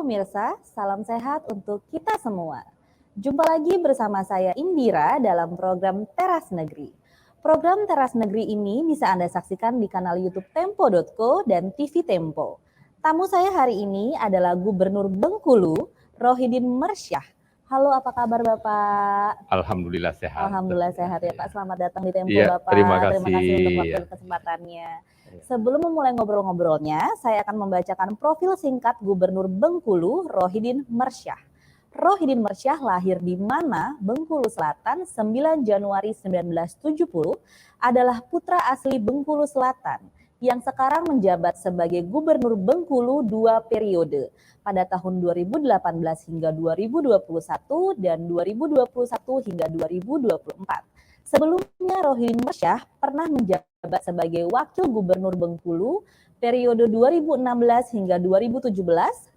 pemirsa, salam sehat untuk kita semua. Jumpa lagi bersama saya Indira dalam program Teras Negeri. Program Teras Negeri ini bisa Anda saksikan di kanal YouTube Tempo.co dan TV Tempo. Tamu saya hari ini adalah Gubernur Bengkulu, Rohidin Mersyah. Halo, apa kabar Bapak? Alhamdulillah sehat. Alhamdulillah sehat ya Pak. Selamat datang di Tempo Iya, Bapak. terima kasih. Terima kasih untuk waktu dan kesempatannya. Sebelum memulai ngobrol-ngobrolnya, saya akan membacakan profil singkat Gubernur Bengkulu, Rohidin Mersyah. Rohidin Mersyah lahir di mana? Bengkulu Selatan, 9 Januari 1970, adalah putra asli Bengkulu Selatan yang sekarang menjabat sebagai Gubernur Bengkulu 2 periode pada tahun 2018 hingga 2021 dan 2021 hingga 2024. Sebelumnya Rohidin Mersyah pernah menjabat sebagai Wakil Gubernur Bengkulu periode 2016 hingga 2017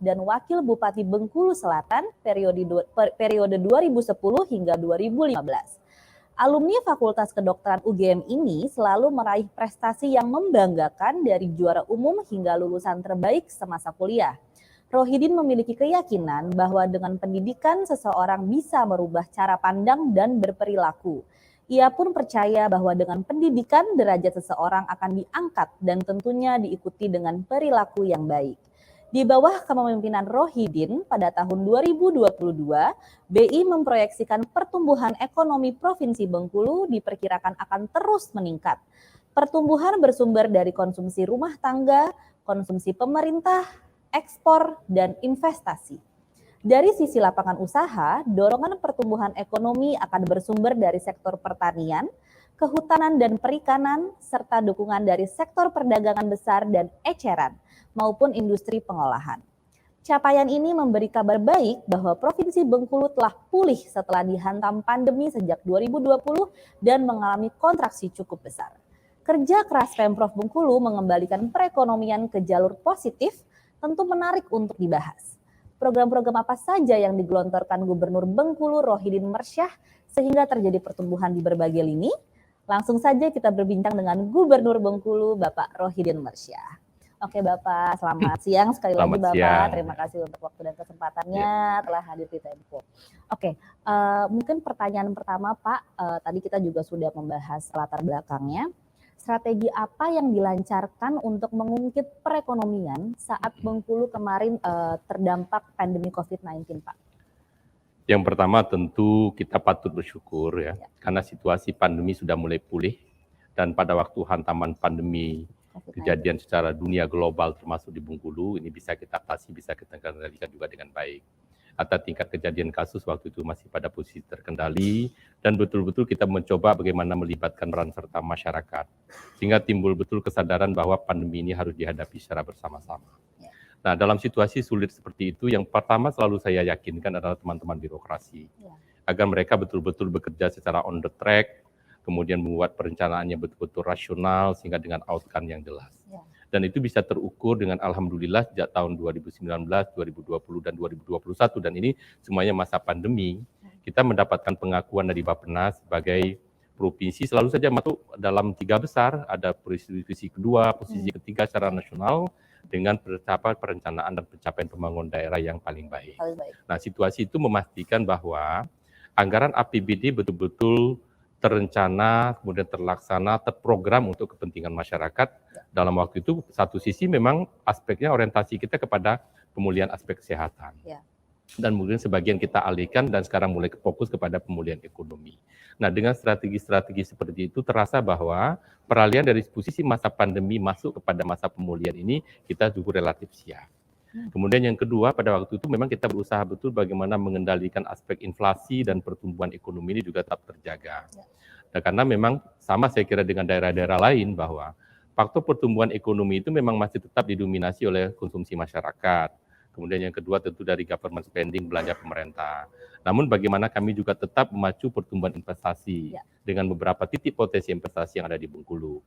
dan Wakil Bupati Bengkulu Selatan periode 2010 hingga 2015. Alumni Fakultas Kedokteran UGM ini selalu meraih prestasi yang membanggakan dari juara umum hingga lulusan terbaik semasa kuliah. Rohidin memiliki keyakinan bahwa dengan pendidikan seseorang bisa merubah cara pandang dan berperilaku. Ia pun percaya bahwa dengan pendidikan derajat seseorang akan diangkat dan tentunya diikuti dengan perilaku yang baik. Di bawah kepemimpinan Rohidin pada tahun 2022, BI memproyeksikan pertumbuhan ekonomi Provinsi Bengkulu diperkirakan akan terus meningkat. Pertumbuhan bersumber dari konsumsi rumah tangga, konsumsi pemerintah, ekspor, dan investasi. Dari sisi lapangan usaha, dorongan pertumbuhan ekonomi akan bersumber dari sektor pertanian, kehutanan dan perikanan, serta dukungan dari sektor perdagangan besar dan eceran, maupun industri pengolahan. Capaian ini memberi kabar baik bahwa Provinsi Bengkulu telah pulih setelah dihantam pandemi sejak 2020 dan mengalami kontraksi cukup besar. Kerja keras Pemprov Bengkulu mengembalikan perekonomian ke jalur positif tentu menarik untuk dibahas. Program-program apa saja yang digelontorkan Gubernur Bengkulu Rohidin Mersyah sehingga terjadi pertumbuhan di berbagai lini? Langsung saja kita berbincang dengan Gubernur Bengkulu Bapak Rohidin Mersyah. Oke Bapak, selamat siang sekali lagi Bapak. Siang. Terima kasih untuk waktu dan kesempatannya telah hadir di Tempo. Oke, mungkin pertanyaan pertama Pak, tadi kita juga sudah membahas latar belakangnya. Strategi apa yang dilancarkan untuk mengungkit perekonomian saat Bengkulu kemarin terdampak pandemi COVID-19, Pak? Yang pertama tentu kita patut bersyukur ya, karena situasi pandemi sudah mulai pulih dan pada waktu hantaman pandemi kejadian secara dunia global termasuk di Bengkulu ini bisa kita atasi, bisa kita kendalikan juga dengan baik. Atau tingkat kejadian kasus waktu itu masih pada posisi terkendali dan betul-betul kita mencoba bagaimana melibatkan peran serta masyarakat sehingga timbul betul kesadaran bahwa pandemi ini harus dihadapi secara bersama-sama. Nah, dalam situasi sulit seperti itu yang pertama selalu saya yakinkan adalah teman-teman birokrasi agar mereka betul-betul bekerja secara on the track, kemudian membuat perencanaannya betul-betul rasional sehingga dengan outcome yang jelas. Dan itu bisa terukur dengan alhamdulillah sejak tahun 2019, 2020, dan 2021. Dan ini semuanya masa pandemi, kita mendapatkan pengakuan dari Bappenas sebagai provinsi selalu saja masuk dalam 3 besar, ada posisi kedua, posisi ketiga secara nasional, dengan perencanaan dan pencapaian pembangunan daerah yang paling baik. Nah, situasi itu memastikan bahwa anggaran APBD betul-betul terencana, kemudian terlaksana, terprogram untuk kepentingan masyarakat. Dalam waktu itu, satu sisi memang aspeknya orientasi kita kepada pemulihan aspek kesehatan. Dan mungkin sebagian kita alihkan dan sekarang mulai fokus kepada pemulihan ekonomi. Nah, dengan strategi-strategi seperti itu terasa bahwa peralihan dari posisi masa pandemi masuk kepada masa pemulihan ini kita juga relatif siap. Kemudian yang kedua, pada waktu itu memang kita berusaha betul bagaimana mengendalikan aspek inflasi dan pertumbuhan ekonomi ini juga tetap terjaga. Nah, karena memang sama saya kira dengan daerah-daerah lain bahwa faktor pertumbuhan ekonomi itu memang masih tetap didominasi oleh konsumsi masyarakat. Kemudian yang kedua tentu dari government spending, belanja pemerintah. Namun bagaimana kami juga tetap memacu pertumbuhan investasi dengan beberapa titik potensi investasi yang ada di Bengkulu.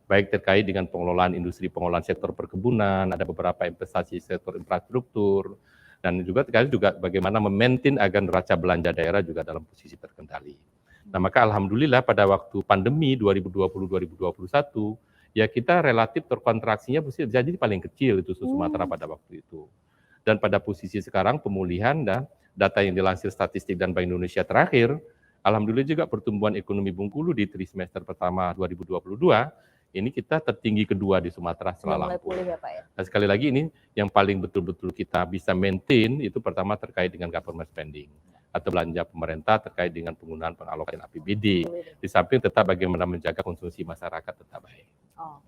Baik terkait dengan pengelolaan industri, pengelolaan sektor perkebunan, ada beberapa investasi sektor infrastruktur, dan juga terkait juga bagaimana memaintain agar neraca belanja daerah juga dalam posisi terkendali. Nah, maka alhamdulillah pada waktu pandemi 2020-2021, ya kita relatif terkontraksinya bisa jadi paling kecil itu Sumatera pada waktu itu. Dan pada posisi sekarang pemulihan dan data yang dilansir statistik dan Bank Indonesia terakhir, alhamdulillah juga pertumbuhan ekonomi Bengkulu di trimester pertama 2022 ini kita tertinggi kedua di Sumatera Sudah setelah mulai Lampung. pulih ya Pak ya. Nah, sekali lagi ini yang paling betul-betul kita bisa maintain itu pertama terkait dengan government spending atau belanja pemerintah terkait dengan penggunaan pengalokasian APBD. Di samping tetap bagaimana menjaga konsumsi masyarakat tetap baik. Oh,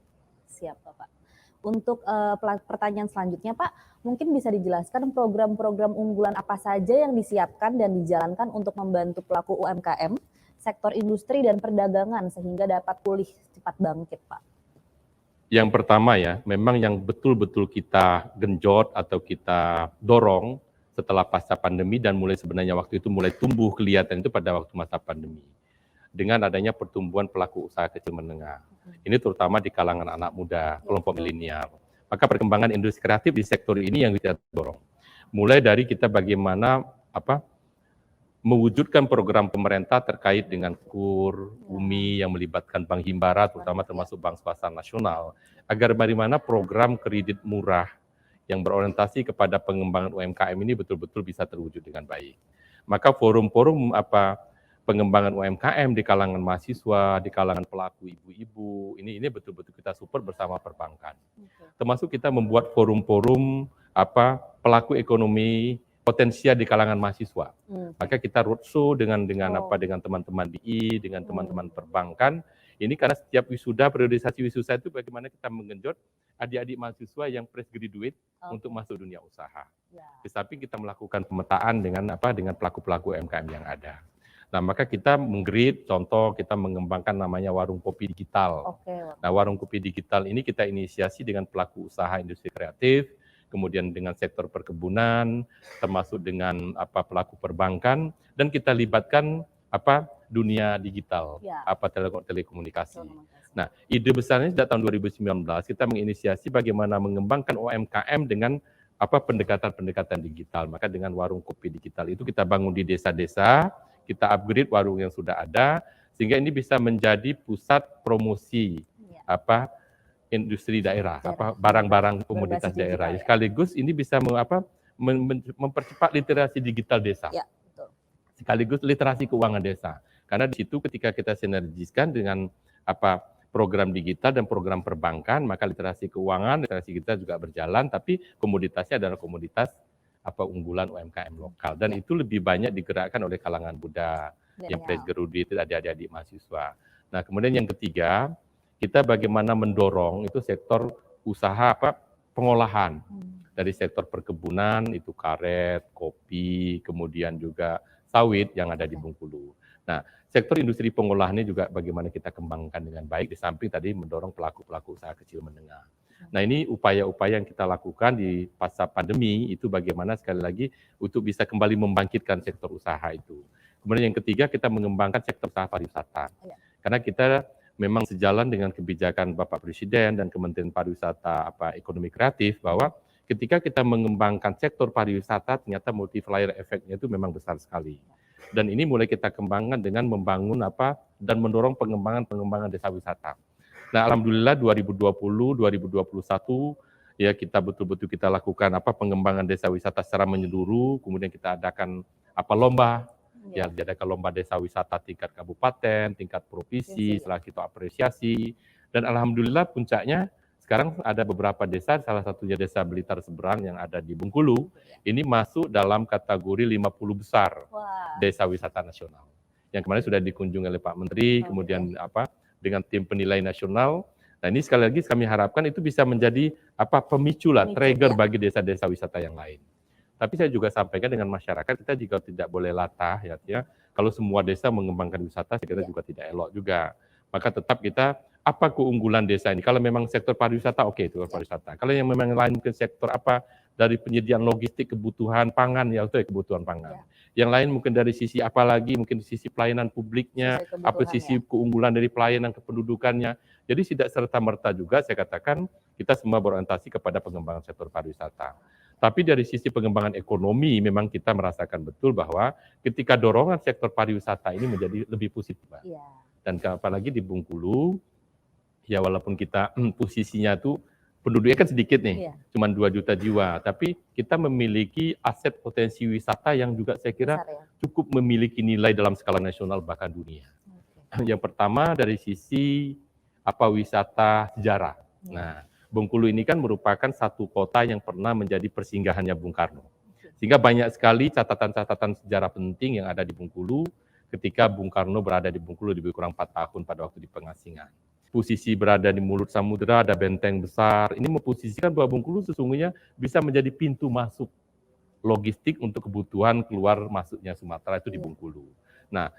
siap Bapak. Untuk pertanyaan selanjutnya Pak, mungkin bisa dijelaskan program-program unggulan apa saja yang disiapkan dan dijalankan untuk membantu pelaku UMKM, sektor industri dan perdagangan sehingga dapat pulih cepat bangkit Pak. Yang pertama ya, memang yang betul-betul kita genjot atau kita dorong setelah pasca pandemi dan mulai sebenarnya waktu itu mulai tumbuh kelihatan itu pada waktu masa pandemi. Dengan adanya pertumbuhan pelaku usaha kecil menengah. Ini terutama di kalangan anak muda, kelompok milenial. Maka perkembangan industri kreatif di sektor ini yang kita dorong. Mulai dari kita bagaimana mewujudkan program pemerintah terkait dengan KUR, UMI yang melibatkan Bank Himbara, terutama termasuk Bank Swasta Nasional, agar bagaimana program kredit murah yang berorientasi kepada pengembangan UMKM ini betul-betul bisa terwujud dengan baik. Maka forum-forum pengembangan UMKM di kalangan mahasiswa, di kalangan pelaku ibu-ibu, ini betul-betul kita support bersama perbankan. Termasuk kita membuat forum-forum pelaku ekonomi potensial di kalangan mahasiswa. Maka kita roadshow dengan teman-teman BI, dengan teman-teman perbankan. Ini karena setiap wisuda, periodisasi wisuda itu bagaimana kita menggenjot adik-adik mahasiswa yang fresh graduate untuk masuk dunia usaha. Di samping kita melakukan pemetaan dengan pelaku-pelaku UMKM yang ada. Nah, maka kita meng-create, contoh kita mengembangkan namanya warung kopi digital. Nah, warung kopi digital ini kita inisiasi dengan pelaku usaha industri kreatif, kemudian dengan sektor perkebunan, termasuk dengan pelaku perbankan, dan kita libatkan dunia digital, telekomunikasi. Nah, ide besarnya sejak tahun 2019 kita menginisiasi bagaimana mengembangkan UMKM dengan pendekatan-pendekatan digital. Maka dengan warung kopi digital itu kita bangun di desa-desa, kita upgrade warung yang sudah ada, sehingga ini bisa menjadi pusat promosi industri daerah, barang-barang komoditas daerah. Sekaligus ini bisa mempercepat literasi digital desa. Ya, betul. Sekaligus literasi keuangan desa. Karena di situ ketika kita sinergiskan dengan program digital dan program perbankan, maka literasi keuangan, literasi kita juga berjalan, tapi komoditasnya adalah komoditas unggulan UMKM lokal. Dan itu lebih banyak digerakkan oleh kalangan muda, yang fresh graduate, adik-adik mahasiswa. Nah, kemudian yang ketiga, kita bagaimana mendorong itu sektor usaha pengolahan dari sektor perkebunan itu karet, kopi, kemudian juga sawit yang ada di Bengkulu. Nah, sektor industri pengolahannya juga bagaimana kita kembangkan dengan baik di samping tadi mendorong pelaku-pelaku usaha kecil menengah. Nah, ini upaya-upaya yang kita lakukan di pasca pandemi itu bagaimana sekali lagi untuk bisa kembali membangkitkan sektor usaha itu. Kemudian yang ketiga kita mengembangkan sektor usaha pariwisata. Karena kita memang sejalan dengan kebijakan Bapak Presiden dan Kementerian Pariwisata Ekonomi Kreatif bahwa ketika kita mengembangkan sektor pariwisata ternyata multiplier efeknya itu memang besar sekali. Dan ini mulai kita kembangkan dengan membangun dan mendorong pengembangan desa wisata. Nah, alhamdulillah 2020, 2021 ya kita betul-betul kita lakukan pengembangan desa wisata secara menyeluruh, kemudian kita adakan lomba. Ya, diadakan lomba desa wisata tingkat kabupaten, tingkat provinsi, setelah kita apresiasi. Dan alhamdulillah puncaknya sekarang ada beberapa desa, salah satunya desa Blitar Seberang yang ada di Bengkulu, ini masuk dalam kategori 50 besar desa wisata nasional. Yang kemarin sudah dikunjungi oleh Pak Menteri, kemudian dengan tim penilai nasional. Nah, ini sekali lagi kami harapkan itu bisa menjadi pemicu trigger bagi desa-desa wisata yang lain. Tapi saya juga sampaikan dengan masyarakat, kita juga tidak boleh latah ya. Kalau semua desa mengembangkan wisata, saya kira juga tidak elok juga. Maka tetap kita, apa keunggulan desa ini? Kalau memang sektor pariwisata, oke, itu pariwisata. Kalau yang memang lain mungkin sektor dari penyediaan logistik kebutuhan pangan, ya itu kebutuhan pangan. Yang lain mungkin dari sisi mungkin sisi pelayanan publiknya, sisi keunggulan dari pelayanan kependudukannya. Jadi tidak serta-merta juga saya katakan kita semua berorientasi kepada pengembangan sektor pariwisata. Tapi dari sisi pengembangan ekonomi memang kita merasakan betul bahwa ketika dorongan sektor pariwisata ini menjadi lebih positif. Dan apalagi di Bengkulu, ya walaupun kita posisinya itu penduduknya kan sedikit nih, Iya. cuma 2 juta jiwa, tapi kita memiliki aset potensi wisata yang juga saya kira Besar ya. cukup memiliki nilai dalam skala nasional bahkan dunia. Oke. Yang pertama dari sisi wisata sejarah. Ya. Nah, Bengkulu ini kan merupakan satu kota yang pernah menjadi persinggahannya Bung Karno. Sehingga banyak sekali catatan-catatan sejarah penting yang ada di Bengkulu ketika Bung Karno berada di Bengkulu lebih kurang 4 tahun pada waktu di pengasingan. Posisi berada di mulut samudera, ada benteng besar. Ini memposisikan bahwa Bengkulu sesungguhnya bisa menjadi pintu masuk logistik untuk kebutuhan keluar masuknya Sumatera itu di Bengkulu. Nah,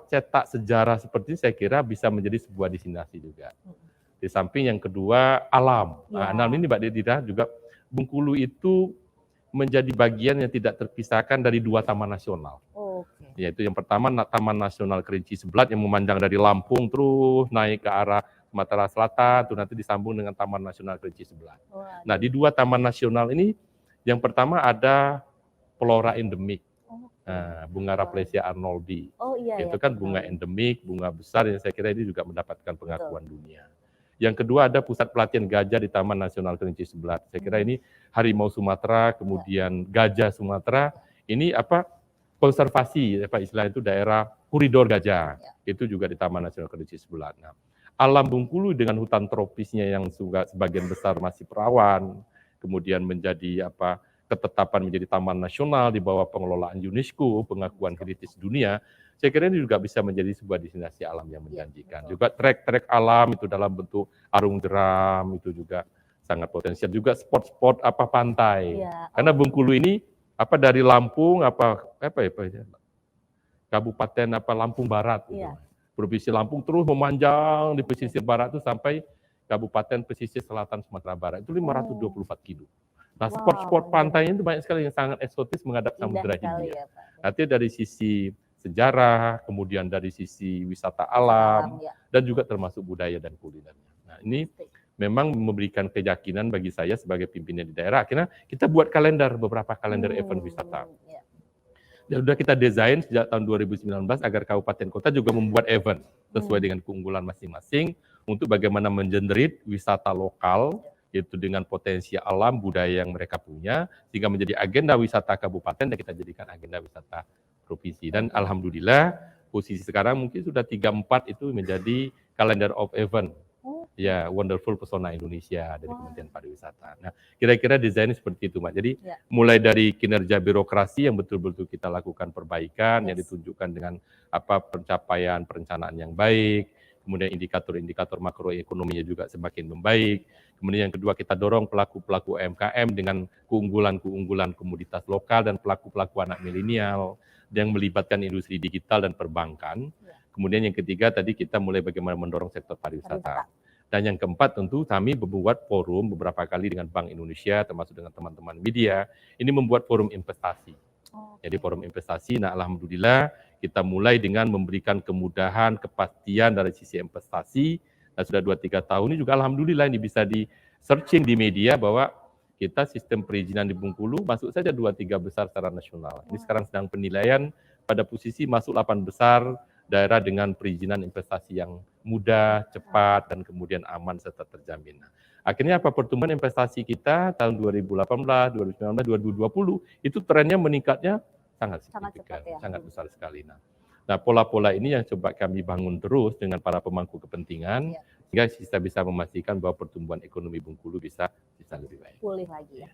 cetak sejarah seperti ini saya kira bisa menjadi sebuah destinasi juga. Di samping yang kedua, alam. Nah, alam ini Mbak Didira juga Bengkulu itu menjadi bagian yang tidak terpisahkan dari 2 taman nasional. Yaitu yang pertama Taman Nasional Kerinci Sebelat yang memanjang dari Lampung terus naik ke arah Sumatera Selatan, itu nanti disambung dengan Taman Nasional Kerinci Sebelat. Nah, di 2 taman nasional ini, yang pertama ada flora endemik. Bunga Rafflesia arnoldi. Itu kan bunga endemik, bunga besar yang saya kira ini juga mendapatkan pengakuan dunia. Yang kedua ada pusat pelatihan gajah di Taman Nasional Kerinci Sebelat. Saya kira ini harimau Sumatera, kemudian gajah Sumatera, ini konservasi, istilah itu daerah koridor gajah. Itu juga di Taman Nasional Kerinci Sebelat. Nah, alam Bengkulu dengan hutan tropisnya yang juga sebagian besar masih perawan, kemudian menjadi ketetapan menjadi taman nasional di bawah pengelolaan UNESCO, pengakuan kritis dunia. Saya kira ini juga bisa menjadi sebuah destinasi alam yang menjanjikan. Juga trek-trek alam itu dalam bentuk arung jeram itu juga sangat potensial. Juga spot-spot pantai. Karena Bengkulu ini dari Lampung Kabupaten Lampung Barat gitu. Provinsi Lampung terus memanjang di pesisir barat itu sampai Kabupaten Pesisir Selatan Sumatera Barat itu 524 kilo. Nah, spot-spot pantainya itu banyak sekali yang sangat eksotis menghadap Samudra Hindia. Artinya dari sisi sejarah, kemudian dari sisi wisata alam, dan juga termasuk budaya dan kulinernya. Nah, ini memang memberikan keyakinan bagi saya sebagai pimpinan di daerah. Akhirnya kita buat beberapa kalender event wisata. Dan sudah kita desain sejak tahun 2019 agar kabupaten kota juga membuat event sesuai dengan keunggulan masing-masing untuk bagaimana mengenerate wisata lokal, yaitu dengan potensi alam budaya yang mereka punya, sehingga menjadi agenda wisata kabupaten dan kita jadikan agenda wisata provinsi. Dan alhamdulillah posisi sekarang mungkin sudah 3-4 itu menjadi calendar of event. Ya, Wonderful Pesona Indonesia dari Kementerian Pariwisata. Nah, kira-kira desainnya seperti itu, Mbak. Jadi mulai dari kinerja birokrasi yang betul-betul kita lakukan perbaikan, yang ditunjukkan dengan pencapaian perencanaan yang baik, kemudian indikator-indikator makroekonominya juga semakin membaik. Kemudian yang kedua kita dorong pelaku-pelaku UMKM dengan keunggulan-keunggulan komoditas lokal dan pelaku-pelaku anak milenial yang melibatkan industri digital dan perbankan. Kemudian yang ketiga tadi kita mulai bagaimana mendorong sektor pariwisata. Dan yang keempat tentu kami membuat forum beberapa kali dengan Bank Indonesia termasuk dengan teman-teman media. Ini membuat forum investasi. Jadi forum investasi, nah alhamdulillah kita mulai dengan memberikan kemudahan, kepastian dari sisi investasi. Nah sudah 2-3 tahun ini juga alhamdulillah ini bisa di searching di media bahwa kita sistem perizinan di Bengkulu masuk saja 2-3 besar secara nasional. Ini sekarang sedang penilaian pada posisi masuk 8 besar daerah dengan perizinan investasi yang mudah, cepat, dan kemudian aman serta terjamin. Nah, akhirnya pertumbuhan investasi kita tahun 2018, 2019, 2020 itu trennya meningkatnya sangat signifikan, sangat besar sekali. Nah, pola-pola ini yang coba kami bangun terus dengan para pemangku kepentingan sehingga kita bisa memastikan bahwa pertumbuhan ekonomi Bengkulu bisa lebih baik. Pulih lagi ya.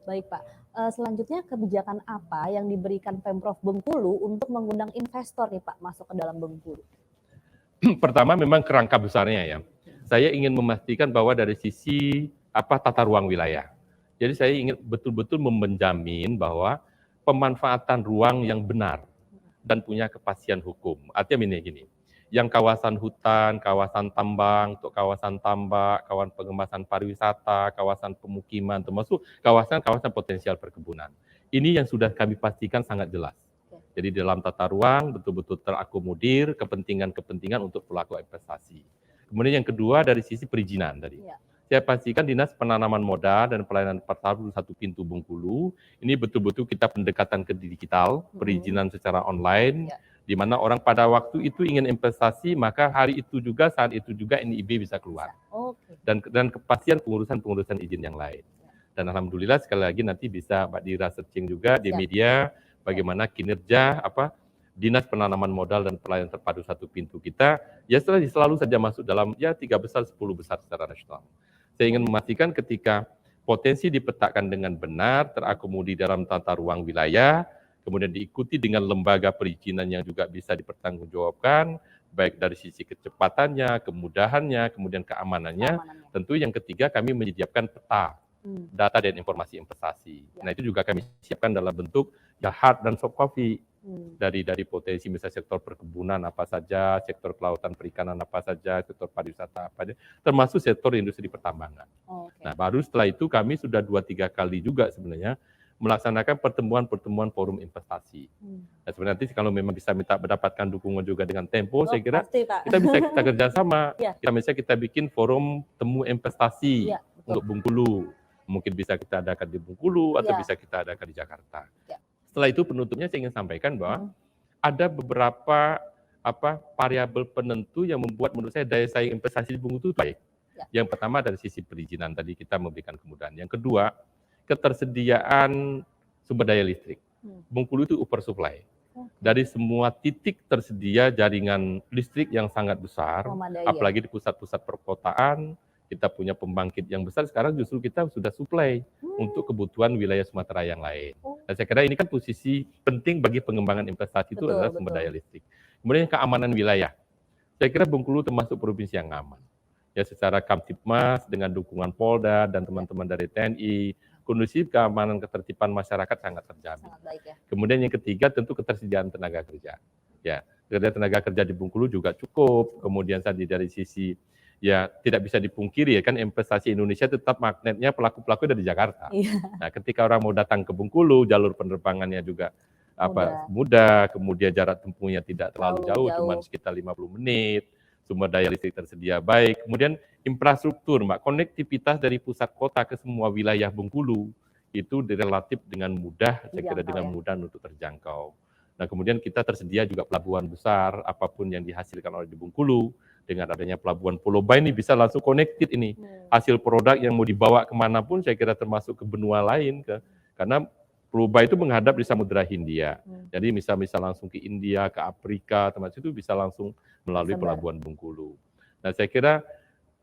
Baik Pak, selanjutnya kebijakan apa yang diberikan Pemprov Bengkulu untuk mengundang investor nih Pak masuk ke dalam Bengkulu? Pertama memang kerangka besarnya ya. Saya ingin memastikan bahwa dari sisi tata ruang wilayah. Jadi saya ingin betul-betul menjamin bahwa pemanfaatan ruang yang benar dan punya kepastian hukum. Artinya gini. Yang kawasan hutan, kawasan tambang, untuk kawasan tambak, kawasan pengemasan pariwisata, kawasan pemukiman, termasuk kawasan-kawasan potensial perkebunan. Ini yang sudah kami pastikan sangat jelas. Jadi dalam tata ruang betul-betul terakomodir kepentingan-kepentingan untuk pelaku investasi. Kemudian yang kedua dari sisi perizinan tadi. Saya pastikan Dinas Penanaman Modal dan Pelayanan Pasar satu pintu Bengkulu, ini betul-betul kita pendekatan ke digital, perizinan secara online, di mana orang pada waktu itu ingin investasi, maka hari itu juga, saat itu juga NIB bisa keluar. Oke. Dan kepastian pengurusan izin yang lain. Dan alhamdulillah sekali lagi nanti bisa Mbak Dira searching juga di media bagaimana kinerja Dinas Penanaman Modal dan Pelayanan Terpadu Satu Pintu kita ya selalu saja masuk dalam 3 besar 10 besar secara nasional. Saya ingin memastikan ketika potensi dipetakan dengan benar, terakomodir dalam tata ruang wilayah, kemudian diikuti dengan lembaga perizinan yang juga bisa dipertanggungjawabkan, baik dari sisi kecepatannya, kemudahannya, kemudian keamanannya. Tentu yang ketiga kami menyediakan peta data dan informasi investasi. Nah itu juga kami siapkan dalam bentuk hard dan soft copy dari potensi misalnya sektor perkebunan apa saja, sektor kelautan perikanan apa saja, sektor pariwisata apa saja, termasuk sektor industri pertambangan. Nah baru setelah itu kami sudah 2-3 kali juga sebenarnya melaksanakan pertemuan forum investasi. Nah sebenarnya nanti kalau memang bisa mendapatkan dukungan juga dengan Tempo, saya kira pasti, kita kerjasama. Misalnya kita bikin forum temu investasi untuk Bengkulu. Mungkin bisa kita adakan di Bengkulu atau bisa kita adakan di Jakarta. Setelah itu penutupnya saya ingin sampaikan bahwa ada beberapa variabel penentu yang membuat menurut saya daya saing investasi di Bengkulu itu baik. Yang pertama dari sisi perizinan tadi kita memberikan kemudahan. Yang kedua, ketersediaan sumber daya listrik. Bengkulu itu oversupply. Dari semua titik tersedia jaringan listrik yang sangat besar, apalagi di pusat-pusat perkotaan, kita punya pembangkit yang besar, sekarang justru kita sudah supply untuk kebutuhan wilayah Sumatera yang lain. Dan saya kira ini kan posisi penting bagi pengembangan investasi itu adalah sumber daya listrik. Kemudian keamanan wilayah. Saya kira Bengkulu termasuk provinsi yang aman. Ya secara Kamtibmas dengan dukungan Polda dan teman-teman dari TNI, kondusif keamanan ketertiban masyarakat sangat terjamin. Kemudian yang ketiga tentu ketersediaan tenaga kerja. Ya, tenaga kerja di Bengkulu juga cukup. Kemudian tadi dari sisi tidak bisa dipungkiri ya kan investasi Indonesia tetap magnetnya pelaku-pelaku dari Jakarta. Nah, ketika orang mau datang ke Bengkulu, jalur penerbangannya juga mudah, kemudian jarak tempuhnya tidak terlalu jauh, cuma sekitar 50 menit. Sumber daya listrik tersedia baik. Kemudian infrastruktur, konektivitas dari pusat kota ke semua wilayah Bengkulu itu relatif dengan mudah, saya kira dengan mudah untuk terjangkau. Nah, kemudian kita tersedia juga pelabuhan besar, apapun yang dihasilkan oleh di Bengkulu, dengan adanya pelabuhan Pulau Bayi ini bisa langsung connected ini. Hasil produk yang mau dibawa kemanapun saya kira termasuk ke benua lain, karena Pulau Bayi itu menghadap di Samudra Hindia. Jadi bisa langsung ke India, ke Afrika, termasuk itu bisa langsung melalui pelabuhan Bengkulu. Nah saya kira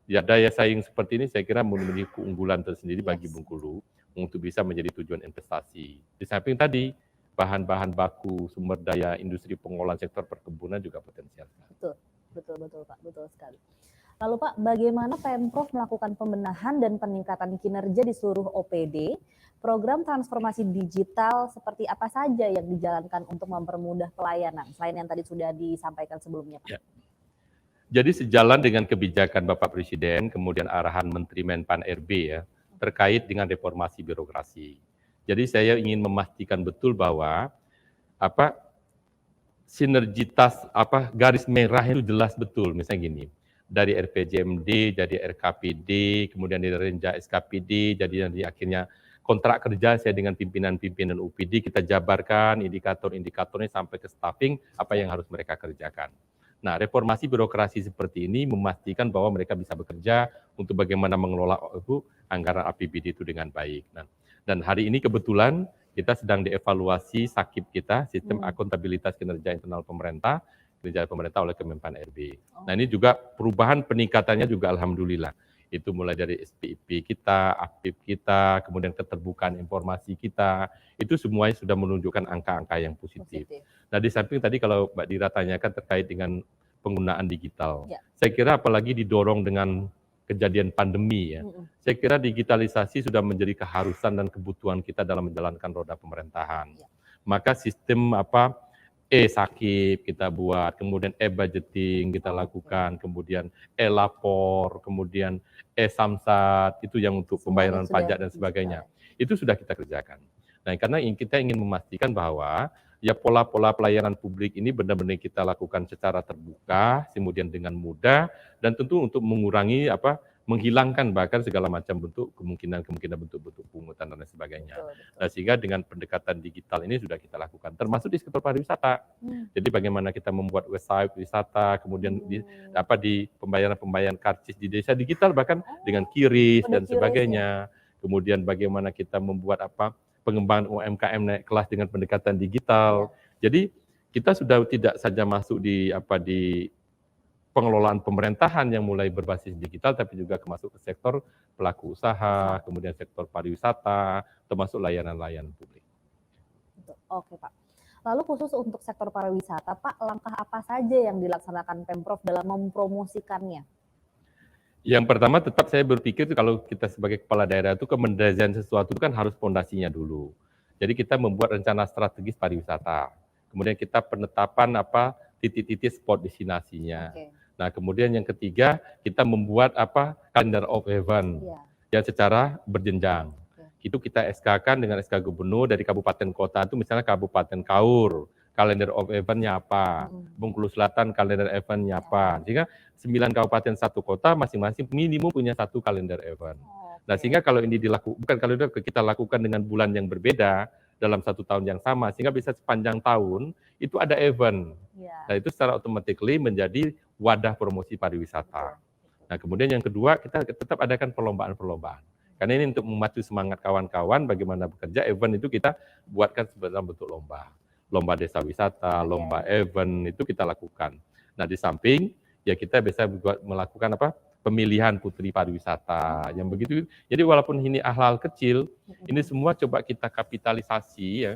daya saing seperti ini saya kira memiliki keunggulan tersendiri bagi Bengkulu untuk bisa menjadi tujuan investasi. Di samping tadi, bahan-bahan baku, sumber daya industri pengolahan sektor perkebunan juga potensial. Betul Pak, betul sekali. Lalu Pak, bagaimana Pemprov melakukan pembenahan dan peningkatan kinerja di seluruh OPD? Program transformasi digital seperti apa saja yang dijalankan untuk mempermudah pelayanan, selain yang tadi sudah disampaikan sebelumnya Pak? Jadi sejalan dengan kebijakan Bapak Presiden, kemudian arahan Menteri Menpan RB terkait dengan reformasi birokrasi. Jadi saya ingin memastikan betul bahwa sinergitas garis merah itu jelas betul. Misalnya gini, dari RPJMD jadi RKPD, kemudian dari Renja SKPD, jadi nanti akhirnya kontrak kerja saya dengan pimpinan-pimpinan UPD kita jabarkan indikator-indikatornya sampai ke staffing apa yang harus mereka kerjakan. Nah, reformasi birokrasi seperti ini memastikan bahwa mereka bisa bekerja untuk bagaimana mengelola anggaran APBD itu dengan baik. Nah, dan hari ini kebetulan kita sedang dievaluasi SAKIP kita, Sistem Akuntabilitas Kinerja Internal Pemerintah, kinerja pemerintah oleh Kemenpan RB. Nah ini juga perubahan peningkatannya juga alhamdulillah. Itu mulai dari SPIP kita, APIP kita, kemudian keterbukaan informasi kita, itu semuanya sudah menunjukkan angka-angka yang positif. Nah di samping tadi kalau Mbak Dira tanyakan terkait dengan penggunaan digital, saya kira apalagi didorong dengan kejadian pandemi saya kira digitalisasi sudah menjadi keharusan dan kebutuhan kita dalam menjalankan roda pemerintahan. Maka sistem e-sakip kita buat, kemudian e-budgeting kita lakukan, kemudian e-lapor, kemudian e-samsat, itu yang untuk pembayaran pajak dan sebagainya. Itu sudah kita kerjakan. Nah, karena kita ingin memastikan bahwa pola-pola pelayanan publik ini benar-benar kita lakukan secara terbuka, kemudian dengan mudah, dan tentu untuk mengurangi menghilangkan bahkan segala macam bentuk kemungkinan bentuk-bentuk pungutan dan lain sebagainya. Betul, betul. Nah, sehingga dengan pendekatan digital ini sudah kita lakukan, termasuk di sektor pariwisata. Jadi bagaimana kita membuat website wisata, kemudian di pembayaran karcis di desa digital, bahkan dengan QRIS Udah dan QRIS, sebagainya. Kemudian bagaimana kita membuat pengembangan UMKM naik kelas dengan pendekatan digital. Jadi kita sudah tidak saja masuk di pengelolaan pemerintahan yang mulai berbasis digital, tapi juga masuk ke sektor pelaku usaha, kemudian sektor pariwisata, termasuk layanan-layanan publik. Oke Pak. Lalu khusus untuk sektor pariwisata, Pak, langkah apa saja yang dilaksanakan Pemprov dalam mempromosikannya? Yang pertama tetap saya berpikir kalau kita sebagai kepala daerah itu mendesain sesuatu itu kan harus fondasinya dulu. Jadi kita membuat rencana strategis pariwisata. Kemudian kita penetapan titik-titik spot destinasinya. Nah, kemudian yang ketiga kita membuat calendar of event yang secara berjenjang. Itu kita SK-kan dengan SK Gubernur dari kabupaten kota itu, misalnya Kabupaten Kaur, kalender of event-nya apa, Bengkulu Selatan kalender event-nya apa. Sehingga 9 kabupaten satu kota masing-masing minimum punya satu kalender event. Nah, sehingga kalau ini bukan kalender kita lakukan dengan bulan yang berbeda dalam satu tahun yang sama, sehingga bisa sepanjang tahun itu ada event. Nah, itu secara automatically menjadi wadah promosi pariwisata. Nah, kemudian yang kedua kita tetap adakan perlombaan-perlombaan. Karena ini untuk memacu semangat kawan-kawan bagaimana bekerja, event itu kita buatkan dalam bentuk lomba. Lomba desa wisata, lomba event itu kita lakukan. Nah, di samping ya kita bisa melakukan pemilihan putri pariwisata yang begitu. Jadi walaupun ini hal-hal kecil, ini semua coba kita kapitalisasi ya,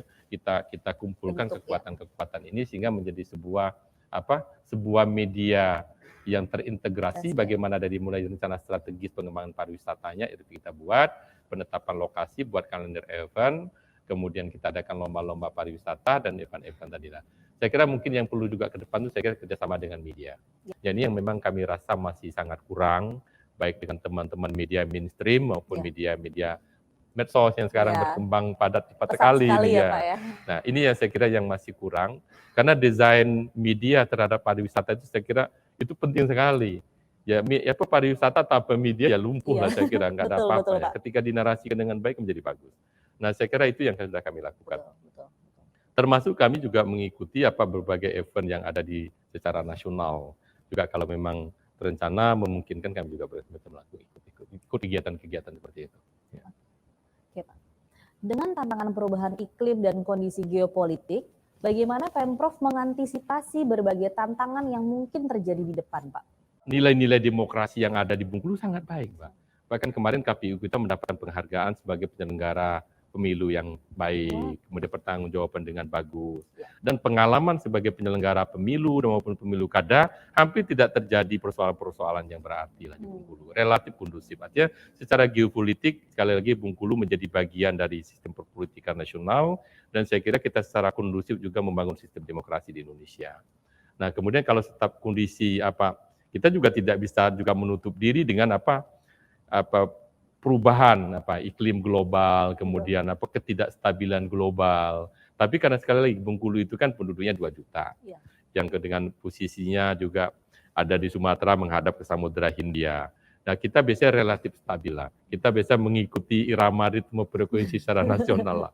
kita kumpulkan kekuatan-kekuatan ini sehingga menjadi sebuah media yang terintegrasi, bagaimana dari mulai rencana strategis pengembangan pariwisatanya itu kita buat, penetapan lokasi, buat kalender event, kemudian kita adakan lomba-lomba pariwisata dan event-event tadi. Saya kira mungkin yang perlu juga ke depan itu saya kira kerjasama dengan media. Jadi yang memang kami rasa masih sangat kurang, baik dengan teman-teman media mainstream maupun media-media medsos yang sekarang berkembang cepat sekali. Nah, ini yang saya kira yang masih kurang, karena desain media terhadap pariwisata itu saya kira itu penting sekali. Ya pariwisata tanpa media ya lumpuh lah saya kira, nggak ada apa-apa. Ya. Ketika dinarasikan dengan baik menjadi bagus. Nah, saya kira itu yang sudah kami lakukan. Termasuk kami juga mengikuti berbagai event yang ada secara nasional. Juga kalau memang terencana memungkinkan kami juga melakukan ikut kegiatan-kegiatan seperti itu. Ya. Oke, Pak. Dengan tantangan perubahan iklim dan kondisi geopolitik, bagaimana Pemprov mengantisipasi berbagai tantangan yang mungkin terjadi di depan, Pak? Nilai-nilai demokrasi yang ada di Bengkulu sangat baik, Pak. Bahkan kemarin KPU kita mendapatkan penghargaan sebagai penyelenggara pemilu yang baik, kemudian pertanggungjawaban dengan bagus. Dan pengalaman sebagai penyelenggara pemilu maupun pemilu kada hampir tidak terjadi persoalan-persoalan yang berarti lah di Bengkulu. Relatif kondusif. Artinya secara geopolitik sekali lagi Bengkulu menjadi bagian dari sistem perpolitikan nasional dan saya kira kita secara kondusif juga membangun sistem demokrasi di Indonesia. Nah, kemudian kalau tetap kondisi kita juga tidak bisa juga menutup diri dengan perubahan iklim global, kemudian ketidakstabilan global. Tapi karena sekali lagi Bengkulu itu kan penduduknya 2 juta. Yang dengan posisinya juga ada di Sumatera menghadap ke Samudra Hindia. Nah, kita biasanya relatif stabil lah. Kita biasa mengikuti irama ritme frekuensi secara nasional lah.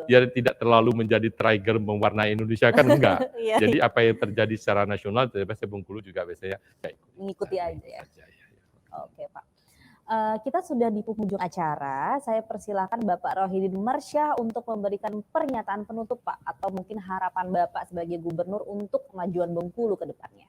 Biar tidak terlalu menjadi trigger mewarnai Indonesia kan enggak. Jadi apa yang terjadi secara nasional, biasanya Bengkulu juga biasanya mengikuti aja ya. Oke, Pak. Kita sudah di penghujung acara, saya persilakan Bapak Rohidin Mersyah untuk memberikan pernyataan penutup Pak, atau mungkin harapan Bapak sebagai Gubernur untuk kemajuan Bengkulu ke depannya.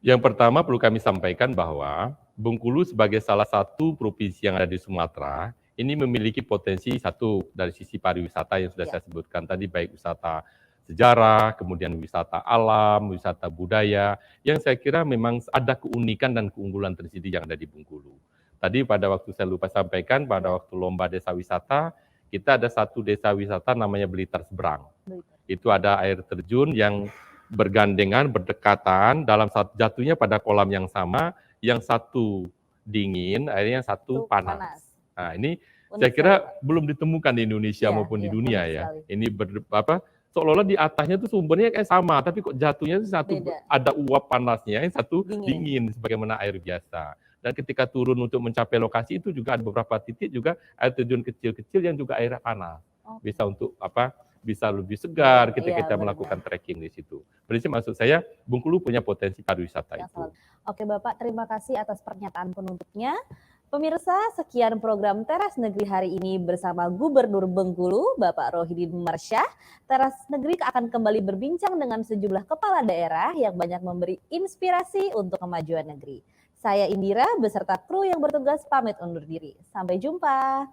Yang pertama perlu kami sampaikan bahwa Bengkulu sebagai salah satu provinsi yang ada di Sumatera, ini memiliki potensi satu dari sisi pariwisata yang sudah saya sebutkan tadi, baik wisata sejarah, kemudian wisata alam, wisata budaya, yang saya kira memang ada keunikan dan keunggulan tersendiri yang ada di Bengkulu. Tadi pada waktu saya lupa sampaikan, pada waktu lomba desa wisata, kita ada satu desa wisata namanya Blitar Seberang. Itu ada air terjun yang bergandengan, berdekatan, jatuhnya pada kolam yang sama, yang satu dingin, airnya satu panas. Nah, ini saya kira belum ditemukan di Indonesia maupun di dunia ya. Ini seolah-olah di atasnya itu sumbernya kayak sama, tapi kok jatuhnya itu satu ada uap panasnya, yang satu dingin sebagaimana air biasa. Dan ketika turun untuk mencapai lokasi itu juga ada beberapa titik juga air terjun kecil-kecil yang juga airnya panas. Bisa untuk bisa lebih segar ketika kita melakukan trekking di situ. Prinsip maksud saya Bengkulu punya potensi pariwisata itu. Oke Bapak, terima kasih atas pernyataan penutupnya. Pemirsa, sekian program Teras Negeri hari ini bersama Gubernur Bengkulu, Bapak Rohidin Marsyah. Teras Negeri akan kembali berbincang dengan sejumlah kepala daerah yang banyak memberi inspirasi untuk kemajuan negeri. Saya Indira beserta kru yang bertugas pamit undur diri. Sampai jumpa.